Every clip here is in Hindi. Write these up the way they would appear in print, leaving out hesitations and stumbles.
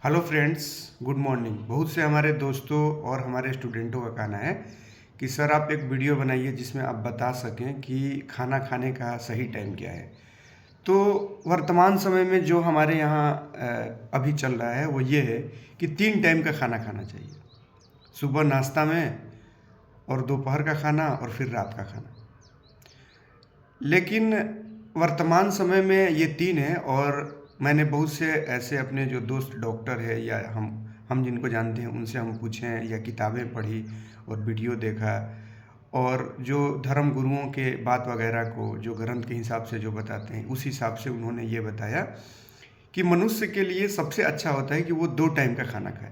Hello friends, good morning. बहुत से हमारे दोस्तों और हमारे स्टूडेंटों का कहना है कि सर आप एक वीडियो बनाइए जिसमें आप बता सकें कि खाना खाने का सही टाइम क्या है। तो वर्तमान समय में जो हमारे यहाँ अभी चल रहा है वो ये है कि 3 टाइम का खाना खाना चाहिए। सुबह नाश्ता में, और दोपहर का खाना, और फिर रात का खाना। लेकिन वर्तमान समय में ये 3 है, और मैंने बहुत से ऐसे अपने जो दोस्त डॉक्टर है या हम जिनको जानते हैं उनसे हम पूछे या किताबें पढ़ी और वीडियो देखा, और जो धर्म गुरुओं के बात वगैरह को जो ग्रंथ के हिसाब से जो बताते हैं उस हिसाब से उन्होंने ये बताया कि मनुष्य के लिए सबसे अच्छा होता है कि वो 2 टाइम का खाना खाए।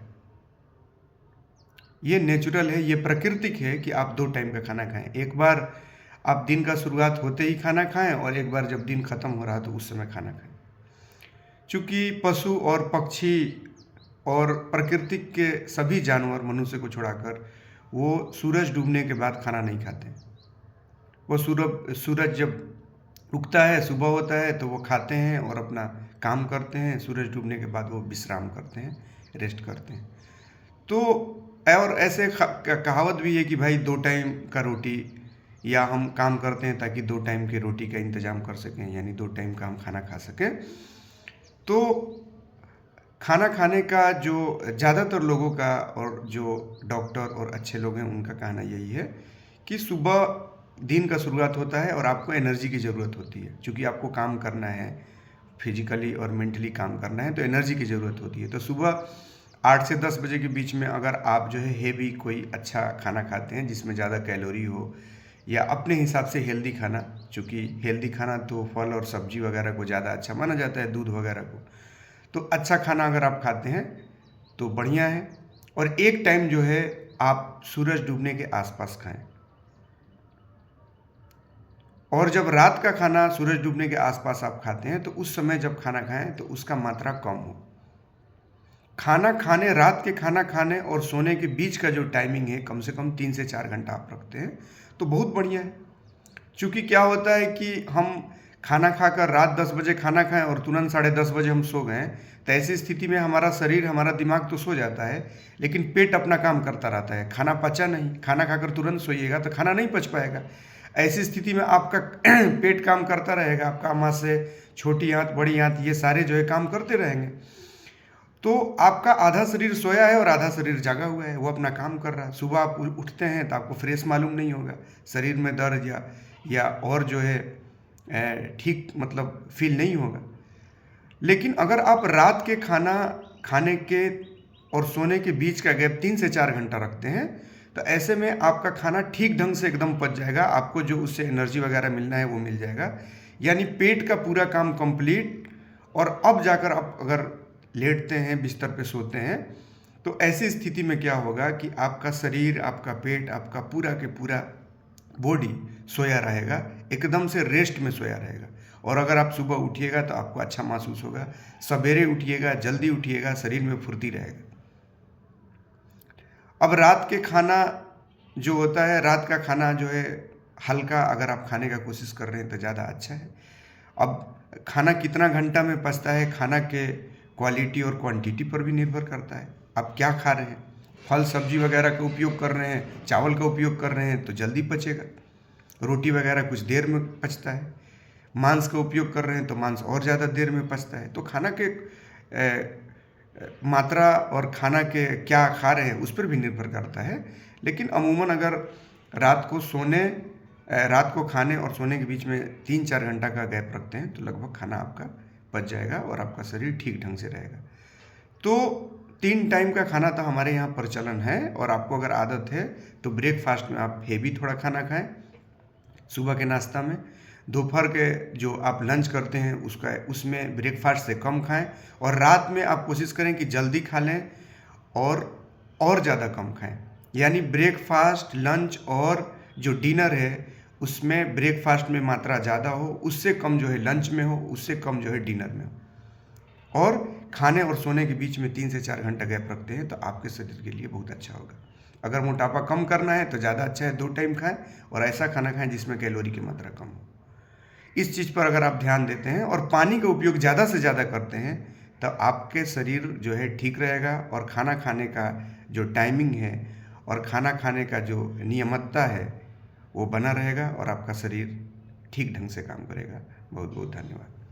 ये नेचुरल है, ये प्राकृतिक है कि आप 2 टाइम का खाना खाएं। एक बार आप दिन का शुरुआत होते ही खाना खाएं और एक बार जब दिन खत्म हो रहा तो उस समय खाना खाएं। चूँकि पशु और पक्षी और प्रकृति के सभी जानवर मनुष्य को छुड़ाकर वो सूरज डूबने के बाद खाना नहीं खाते। वो सूरज जब उगता है, सुबह होता है, तो वो खाते हैं और अपना काम करते हैं। सूरज डूबने के बाद वो विश्राम करते हैं, रेस्ट करते हैं। तो और ऐसे कहावत भी है कि भाई 2 टाइम का रोटी, या हम काम करते हैं ताकि 2 टाइम की रोटी का इंतज़ाम कर सकें, यानी 2 टाइम का हम खाना खा सकें। तो खाना खाने का जो ज़्यादातर लोगों का और जो डॉक्टर और अच्छे लोग हैं उनका कहना यही है कि सुबह दिन का शुरुआत होता है और आपको एनर्जी की ज़रूरत होती है। चूँकि आपको काम करना है, फिजिकली और मेंटली काम करना है, तो एनर्जी की ज़रूरत होती है। तो सुबह 8 से 10 बजे के बीच में अगर आप जो है हेवी कोई अच्छा खाना खाते हैं जिसमें ज़्यादा कैलोरी हो, या अपने हिसाब से हेल्दी खाना, चूँकि हेल्दी खाना तो फल और सब्जी वगैरह को ज़्यादा अच्छा माना जाता है, दूध वगैरह को। तो अच्छा खाना अगर आप खाते हैं तो बढ़िया है। और एक टाइम जो है आप सूरज डूबने के आसपास खाएं, और जब रात का खाना सूरज डूबने के आसपास आप खाते हैं तो उस समय जब खाना खाएं तो उसका मात्रा कम हो। खाना खाने, रात के खाना खाने और सोने के बीच का जो टाइमिंग है कम से कम 3 से 4 घंटा आप रखते हैं तो बहुत बढ़िया है। चूँकि क्या होता है कि हम खाना खाकर रात 10 बजे खाना खाएं और तुरंत 10:30 बजे हम सो गए, तो ऐसी स्थिति में हमारा शरीर, हमारा दिमाग तो सो जाता है, लेकिन पेट अपना काम करता रहता है, खाना पचा नहीं। खाना खाकर तुरंत सोइएगा तो खाना नहीं पच पाएगा। ऐसी स्थिति में आपका पेट काम करता रहेगा, आपका आमाशय, छोटी आंत, बड़ी आंत, ये सारे जो है काम करते रहेंगे। तो आपका आधा शरीर सोया है और आधा शरीर जागा हुआ है, वो अपना काम कर रहा है। सुबह आप उठते हैं तो आपको फ्रेश मालूम नहीं होगा, शरीर में दर्द या और जो है ठीक मतलब फील नहीं होगा। लेकिन अगर आप रात के खाना खाने के और सोने के बीच का गैप 3 से 4 घंटा रखते हैं तो ऐसे में आपका खाना ठीक ढंग से एकदम पच जाएगा। आपको जो उससे एनर्जी वगैरह मिलना है वो मिल जाएगा, यानी पेट का पूरा काम कंप्लीट। और अब जाकर आप अगर लेटते हैं, बिस्तर पे सोते हैं, तो ऐसी स्थिति में क्या होगा कि आपका शरीर, आपका पेट, आपका पूरा के पूरा बॉडी सोया रहेगा, एकदम से रेस्ट में सोया रहेगा। और अगर आप सुबह उठिएगा तो आपको अच्छा महसूस होगा। सवेरे उठिएगा, जल्दी उठिएगा, शरीर में फुर्ती रहेगा। अब रात के खाना जो होता है, रात का खाना जो है हल्का अगर आप खाने का कोशिश कर रहे हैं तो ज़्यादा अच्छा है। अब खाना कितना घंटा में पचता है, खाना के क्वालिटी और क्वांटिटी पर भी निर्भर करता है। आप क्या खा रहे हैं, फल सब्जी वगैरह का उपयोग कर रहे हैं, चावल का उपयोग कर रहे हैं तो जल्दी पचेगा। रोटी वगैरह कुछ देर में पचता है। मांस का उपयोग कर रहे हैं तो मांस और ज़्यादा देर में पचता है। तो खाना के मात्रा और खाना के क्या खा रहे हैं उस पर भी निर्भर करता है। लेकिन अमूमन अगर रात को खाने और सोने के बीच में 3-4 घंटा का गैप रखते हैं तो लगभग खाना आपका पच जाएगा और आपका शरीर ठीक ढंग से रहेगा। तो 3 टाइम का खाना तो हमारे यहाँ प्रचलन है, और आपको अगर आदत है तो ब्रेकफास्ट में आप हेवी थोड़ा खाना खाएं सुबह के नाश्ता में। दोपहर के जो आप लंच करते हैं उसमें ब्रेकफास्ट से कम खाएं, और रात में आप कोशिश करें कि जल्दी खा लें और ज़्यादा कम खाएं। यानी ब्रेकफास्ट, लंच और जो डिनर है उसमें ब्रेकफास्ट में मात्रा ज़्यादा हो, उससे कम जो है लंच में हो, उससे कम जो है डिनर में हो। और खाने और सोने के बीच में 3 से 4 घंटा गैप रखते हैं तो आपके शरीर के लिए बहुत अच्छा होगा। अगर मोटापा कम करना है तो ज़्यादा अच्छा है 2 टाइम खाएं, और ऐसा खाना खाएं जिसमें कैलोरी की मात्रा कम हो। इस चीज़ पर अगर आप ध्यान देते हैं और पानी का उपयोग ज़्यादा से ज़्यादा करते हैं तो आपके शरीर जो है ठीक रहेगा और खाना खाने का जो टाइमिंग है और खाना खाने का जो नियमितता है वो बना रहेगा और आपका शरीर ठीक ढंग से काम करेगा। बहुत बहुत धन्यवाद।